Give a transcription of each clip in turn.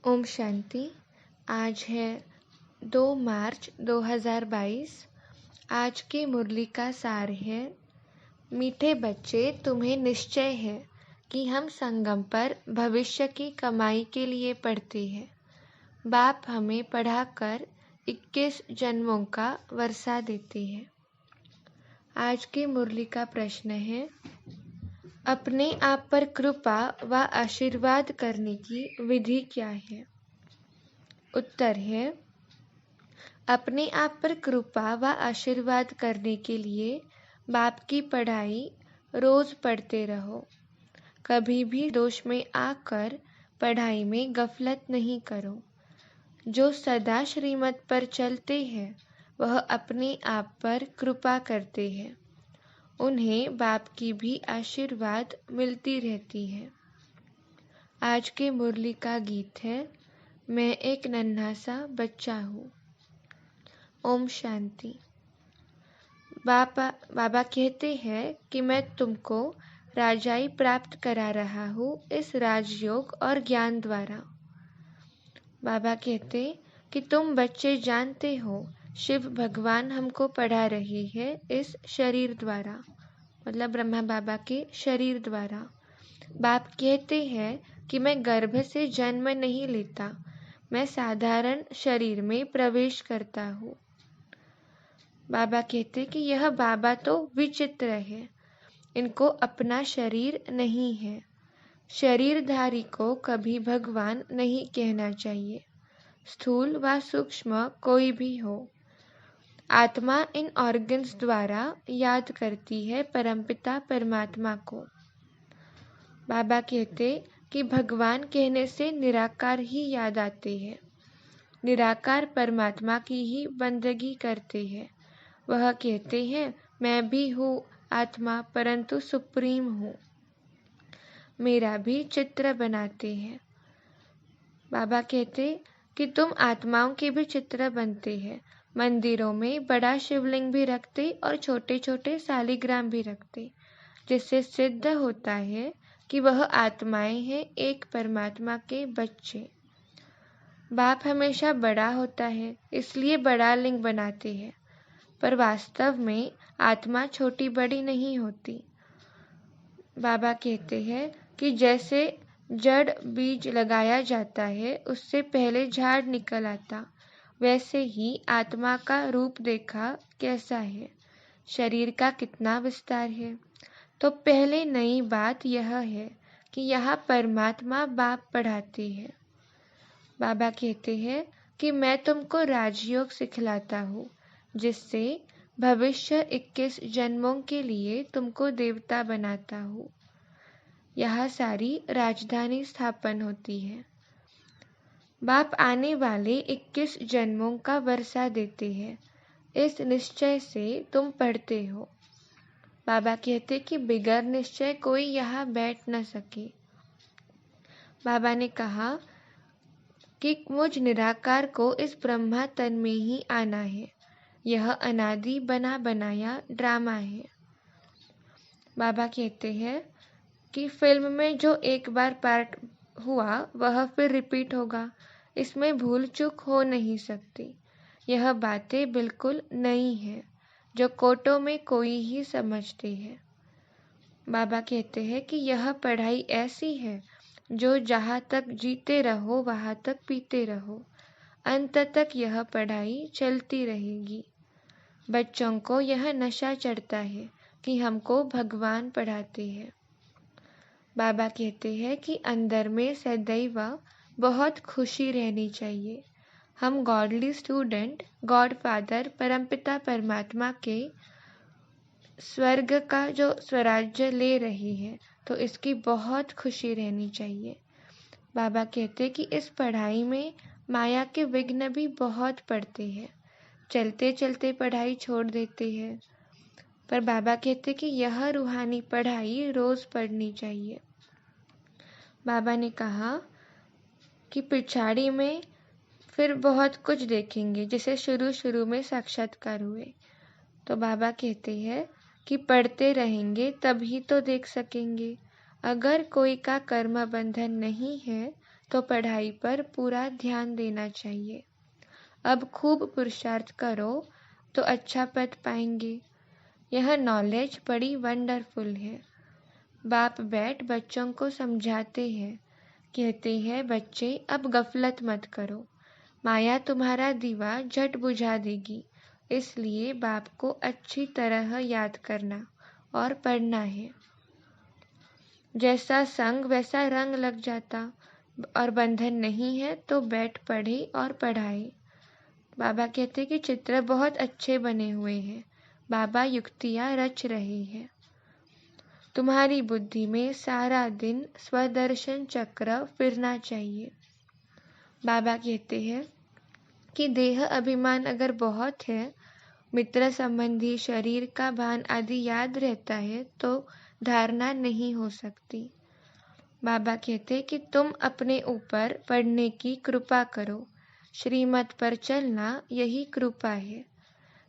ओम शांति। आज है 2 मार्च 2022। आज की मुरली का सार है, मीठे बच्चे, तुम्हें निश्चय है कि हम संगम पर भविष्य की कमाई के लिए पढ़ते हैं। बाप हमें पढ़ाकर 21 जन्मों का वर्षा देते हैं। आज की मुरली का प्रश्न है, अपने आप पर कृपा व आशीर्वाद करने की विधि क्या है? उत्तर है, अपने आप पर कृपा व आशीर्वाद करने के लिए बाप की पढ़ाई रोज पढ़ते रहो। कभी भी दोष में आकर पढ़ाई में गफलत नहीं करो। जो सदा श्रीमत पर चलते हैं वह अपने आप पर कृपा करते हैं। उन्हें बाप की भी आशीर्वाद मिलती रहती है। आज के मुरली का गीत है, मैं एक नन्हा सा बच्चा हूँ। ओम शांति। बाबा कहते हैं कि मैं तुमको राजाई प्राप्त करा रहा हूँ इस राजयोग और ज्ञान द्वारा। बाबा कहते कि तुम बच्चे जानते हो शिव भगवान हमको पढ़ा रही है इस शरीर द्वारा, मतलब ब्रह्मा बाबा के शरीर द्वारा। बाप कहते हैं कि मैं गर्भ से जन्म नहीं लेता, मैं साधारण शरीर में प्रवेश करता हूँ। बाबा कहते कि यह बाबा तो विचित्र है, इनको अपना शरीर नहीं है। शरीरधारी को कभी भगवान नहीं कहना चाहिए, स्थूल व सूक्ष्म कोई भी हो। आत्मा इन ऑर्गन्स द्वारा याद करती है परमपिता परमात्मा को। बाबा कहते कि भगवान कहने से निराकार ही याद आते हैं। निराकार परमात्मा की ही बंदगी करते हैं। वह कहते हैं, मैं भी हूँ आत्मा परंतु सुप्रीम हूँ। मेरा भी चित्र बनाते हैं। बाबा कहते कि तुम आत्माओं के भी चित्र बनते हैं। मंदिरों में बड़ा शिवलिंग भी रखते और छोटे छोटे शालिग्राम भी रखते, जिससे सिद्ध होता है कि वह आत्माएं हैं एक परमात्मा के बच्चे। बाप हमेशा बड़ा होता है इसलिए बड़ा लिंग बनाते हैं, पर वास्तव में आत्मा छोटी बड़ी नहीं होती। बाबा कहते हैं कि जैसे जड़ बीज लगाया जाता है उससे पहले झाड़ निकल आता, वैसे ही आत्मा का रूप देखा कैसा है, शरीर का कितना विस्तार है। तो पहले नई बात यह है कि यहाँ परमात्मा बाप पढ़ाते हैं। बाबा कहते हैं कि मैं तुमको राजयोग सिखलाता हूँ, जिससे भविष्य 21 जन्मों के लिए तुमको देवता बनाता हूँ। यहाँ सारी राजधानी स्थापन होती है। बाप आने वाले 21 जन्मों का वर्षा देते हैं, इस निश्चय से तुम पढ़ते हो। बाबा कहते कि बिगर निश्चय कोई यहाँ बैठ न सके। बाबा ने कहा कि मुझ निराकार को इस ब्रह्मा तन में ही आना है। यह अनादि बना बनाया ड्रामा है। बाबा कहते हैं कि फिल्म में जो एक बार पार्ट हुआ वह फिर रिपीट होगा, इसमें भूल चूक हो नहीं सकती। यह बातें बिल्कुल नई है जो कोटों में कोई ही समझते हैं। बाबा कहते हैं कि यह पढ़ाई ऐसी है जो जहाँ तक जीते रहो वहाँ तक पीते रहो, अंत तक यह पढ़ाई चलती रहेगी। बच्चों को यह नशा चढ़ता है कि हमको भगवान पढ़ाते हैं। बाबा कहते हैं कि अंदर में सदैव बहुत खुशी रहनी चाहिए। हम गॉडली स्टूडेंट गॉड फादर परमपिता परमात्मा के स्वर्ग का जो स्वराज्य ले रही है, तो इसकी बहुत खुशी रहनी चाहिए। बाबा कहते कि इस पढ़ाई में माया के विघ्न भी बहुत पड़ते हैं, चलते चलते पढ़ाई छोड़ देते हैं। पर बाबा कहते कि यह रूहानी पढ़ाई रोज पढ़नी चाहिए। बाबा ने कहा कि पिछाड़ी में फिर बहुत कुछ देखेंगे, जिसे शुरू शुरू में साक्षात्कार हुए। तो बाबा कहते हैं कि पढ़ते रहेंगे तभी तो देख सकेंगे। अगर कोई का कर्म बंधन नहीं है तो पढ़ाई पर पूरा ध्यान देना चाहिए। अब खूब पुरुषार्थ करो तो अच्छा पद पाएंगे। यह नॉलेज बड़ी वंडरफुल है। बाप बैठ बच्चों को समझाते हैं, कहते हैं बच्चे अब गफलत मत करो, माया तुम्हारा दीवा झट बुझा देगी, इसलिए बाप को अच्छी तरह याद करना और पढ़ना है। जैसा संग वैसा रंग लग जाता और बंधन नहीं है तो बैठ पढ़े और पढ़ाए। बाबा कहते कि चित्र बहुत अच्छे बने हुए हैं, बाबा युक्तियाँ रच रहे हैं। तुम्हारी बुद्धि में सारा दिन स्वदर्शन चक्र फिरना चाहिए। बाबा कहते हैं कि देह अभिमान अगर बहुत है, मित्र संबंधी शरीर का भान आदि याद रहता है तो धारणा नहीं हो सकती। बाबा कहते कि तुम अपने ऊपर पढ़ने की कृपा करो, श्रीमत पर चलना यही कृपा है।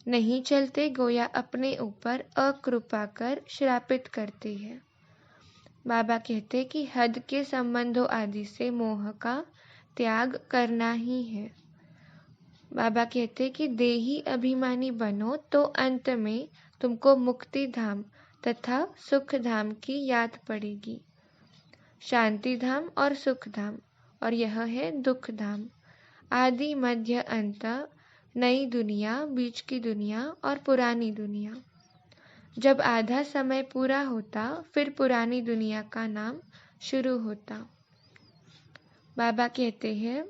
नहीं चलते गोया अपने ऊपर अकृपा कर श्रापित करते हैं। बाबा कहते कि हद के संबंधों आदि से मोह का त्याग करना ही है। बाबा कहते कि देही अभिमानी बनो तो अंत में तुमको मुक्ति धाम तथा सुख धाम की याद पड़ेगी। शांति धाम और सुख धाम, और यह है दुख धाम। आदि मध्य अंत, नई दुनिया, बीच की दुनिया और पुरानी दुनिया। जब आधा समय पूरा होता फिर पुरानी दुनिया का नाम शुरू होता। बाबा कहते हैं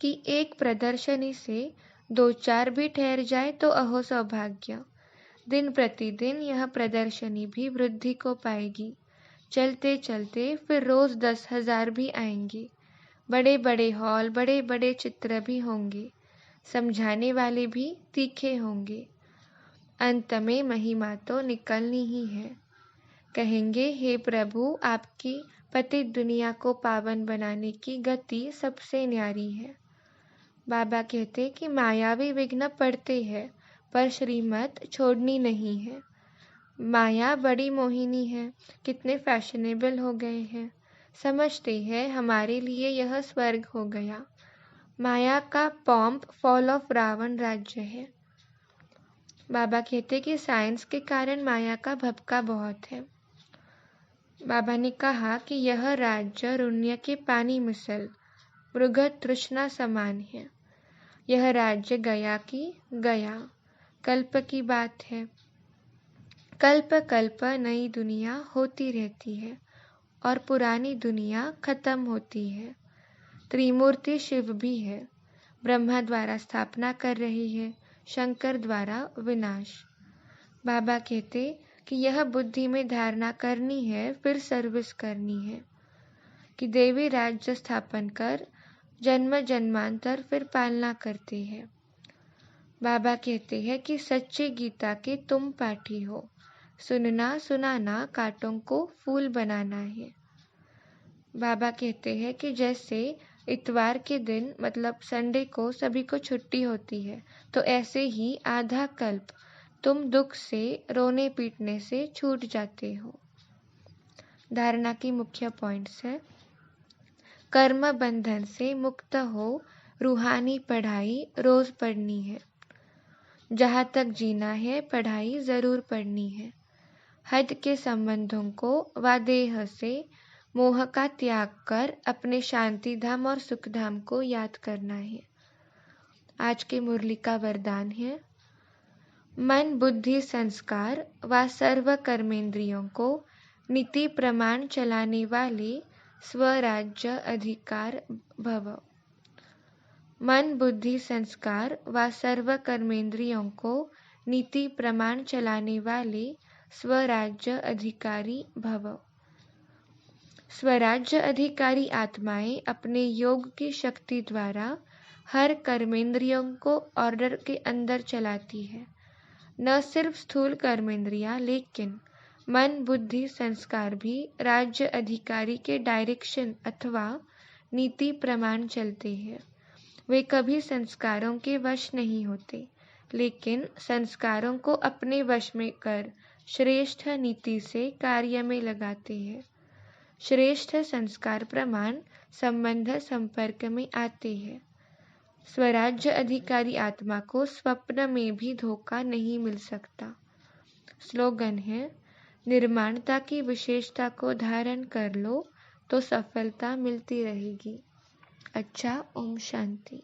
कि एक प्रदर्शनी से 2-4 भी ठहर जाए तो अहो सौभाग्य। दिन प्रतिदिन यह प्रदर्शनी भी वृद्धि को पाएगी। चलते चलते फिर रोज 10,000 भी आएंगे। बड़े बड़े हॉल, बड़े बड़े चित्र भी होंगे। समझाने वाले भी तीखे होंगे। अंत में महिमा तो निकलनी ही है। कहेंगे हे प्रभु, आपकी पतित दुनिया को पावन बनाने की गति सबसे न्यारी है। बाबा कहते कि मायावी विघ्न पड़ते हैं पर श्रीमत छोड़नी नहीं है। माया बड़ी मोहिनी है, कितने फैशनेबल हो गए हैं। समझते हैं हमारे लिए यह स्वर्ग हो गया। माया का पॉम्प फॉल ऑफ रावण राज्य है। बाबा कहते कि साइंस के कारण माया का भपका बहुत है। बाबा ने कहा कि यह राज्य रुण्य के पानी मिसल मृग तृष्णा समान है। यह राज्य गया की गया, कल्प की बात है। कल्प कल्प नई दुनिया होती रहती है और पुरानी दुनिया खत्म होती है। त्रिमूर्ति शिव भी है, ब्रह्मा द्वारा स्थापना कर रही है, शंकर द्वारा विनाश। बाबा कहते कि यह बुद्धि में धारणा करनी है, फिर सर्विस करनी है कि देवी राज्य स्थापन कर जन्म जन्मांतर फिर पालना करते हैं। बाबा कहते हैं कि सच्ची गीता के तुम पाठी हो, सुनना सुनाना कांटों को फूल बनाना है। बाबा कहते हैं कि जैसे इतवार के दिन मतलब संडे को सभी को छुट्टी होती है, तो ऐसे ही आधा कल्प तुम दुख से, रोने पीटने से छूट जाते हो। धारणा की मुख्य पॉइंट्स है, कर्म बंधन से मुक्त हो, रूहानी पढ़ाई रोज पढ़नी है। जहाँ तक जीना है पढ़ाई जरूर पढ़नी है। हद के संबंधों को व देह से मोह का त्याग कर अपने शांति धाम और सुख धाम को याद करना है। आज के मुरली का वरदान है, मन बुद्धि संस्कार व सर्व कर्मेंद्रियों को नीति प्रमाण चलाने वाले स्वराज्य अधिकार भव। मन बुद्धि संस्कार व सर्व कर्मेंद्रियों को नीति प्रमाण चलाने वाले स्वराज्य अधिकारी भव। स्वराज्य अधिकारी आत्माएं अपने योग की शक्ति द्वारा हर कर्मेंद्रियों को ऑर्डर के अंदर चलाती है। न सिर्फ स्थूल कर्मेंद्रियां, लेकिन मन बुद्धि संस्कार भी राज्य अधिकारी के डायरेक्शन अथवा नीति प्रमाण चलते हैं। वे कभी संस्कारों के वश नहीं होते, लेकिन संस्कारों को अपने वश में कर श्रेष्ठ नीति से कार्य में लगाते हैं। श्रेष्ठ संस्कार प्रमाण संबंध संपर्क में आते हैं। स्वराज्य अधिकारी आत्मा को स्वप्न में भी धोखा नहीं मिल सकता। स्लोगन है, निर्माणता की विशेषता को धारण कर लो तो सफलता मिलती रहेगी। अच्छा, ओम शांति।